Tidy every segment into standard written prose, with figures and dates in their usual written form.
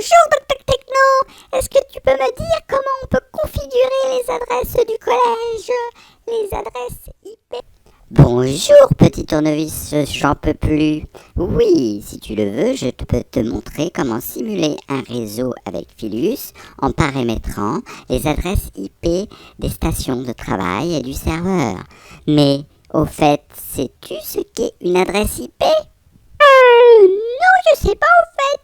Bonjour Docteur Techno, est-ce que tu peux me dire comment on peut configurer les adresses du collège, les adresses IP? Bonjour petit tournevis, j'en peux plus. Oui, si tu le veux, je peux te montrer comment simuler un réseau avec Philius en paramétrant les adresses IP des stations de travail et du serveur. Mais, au fait, sais-tu ce qu'est une adresse IP? Non, je sais pas au fait.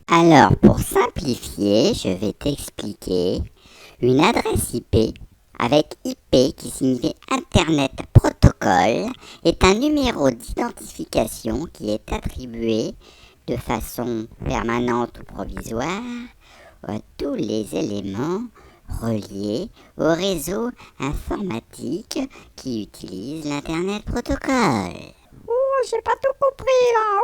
Alors, pour simplifier, je vais t'expliquer. Une adresse IP, avec IP qui signifie Internet Protocol, est un numéro d'identification qui est attribué de façon permanente ou provisoire à tous les éléments reliés au réseau informatique qui utilise l'Internet Protocol. J'ai pas tout compris là.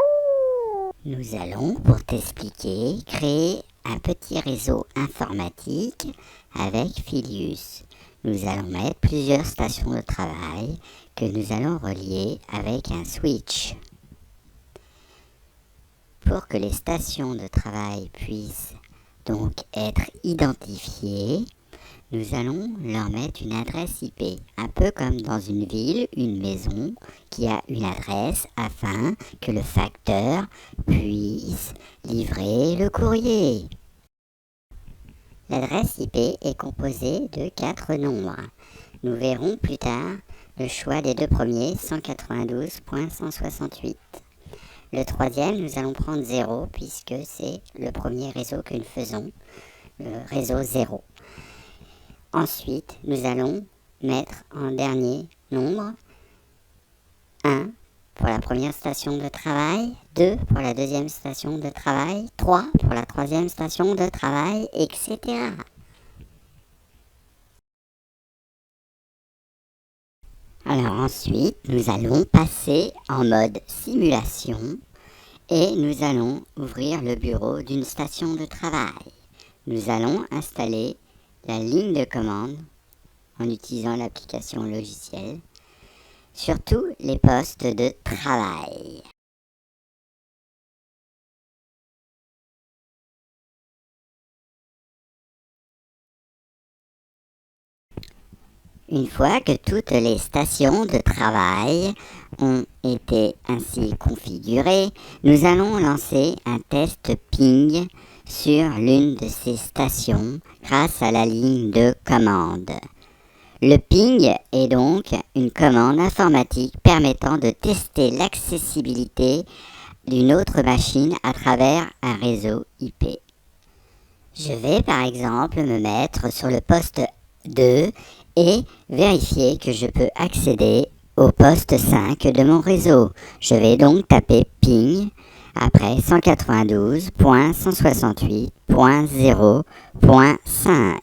Nous allons, pour t'expliquer, créer un petit réseau informatique avec Philius. Nous allons mettre plusieurs stations de travail que nous allons relier avec un switch. Pour que les stations de travail puissent donc être identifiées, nous allons leur mettre une adresse IP, un peu comme dans une ville, une maison qui a une adresse afin que le facteur puisse livrer le courrier. L'adresse IP est composée de 4 nombres. Nous verrons plus tard le choix des deux premiers, 192.168. Le troisième, nous allons prendre 0 puisque c'est le premier réseau que nous faisons, le réseau 0. Ensuite, nous allons mettre en dernier nombre 1 pour la première station de travail, 2 pour la deuxième station de travail, 3 pour la troisième station de travail, etc. Alors ensuite, nous allons passer en mode simulation et nous allons ouvrir le bureau d'une station de travail. Nous allons installer la ligne de commande en utilisant l'application logicielle sur tous les postes de travail. Une fois que toutes les stations de travail ont été ainsi configurées, nous allons lancer un test ping sur l'une de ces stations grâce à la ligne de commande. Le ping est donc une commande informatique permettant de tester l'accessibilité d'une autre machine à travers un réseau IP. Je vais par exemple me mettre sur le poste 2 et vérifier que je peux accéder au poste 5 de mon réseau. Je vais donc taper ping après 192.168.0.5.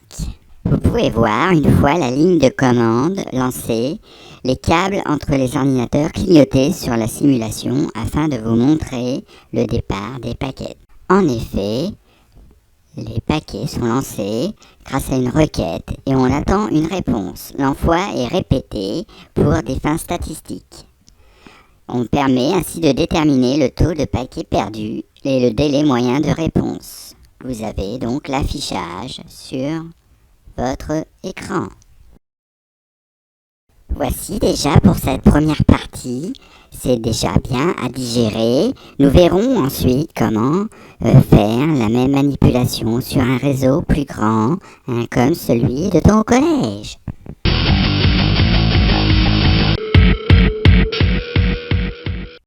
Vous pouvez voir, une fois la ligne de commande lancée, les câbles entre les ordinateurs clignoter sur la simulation afin de vous montrer le départ des paquets. En effet, les paquets sont lancés grâce à une requête et on attend une réponse. L'envoi est répété pour des fins statistiques. On permet ainsi de déterminer le taux de paquets perdus et le délai moyen de réponse. Vous avez donc l'affichage sur votre écran. Voici déjà pour cette première partie, c'est déjà bien à digérer. Nous verrons ensuite comment faire la même manipulation sur un réseau plus grand, comme celui de ton collège.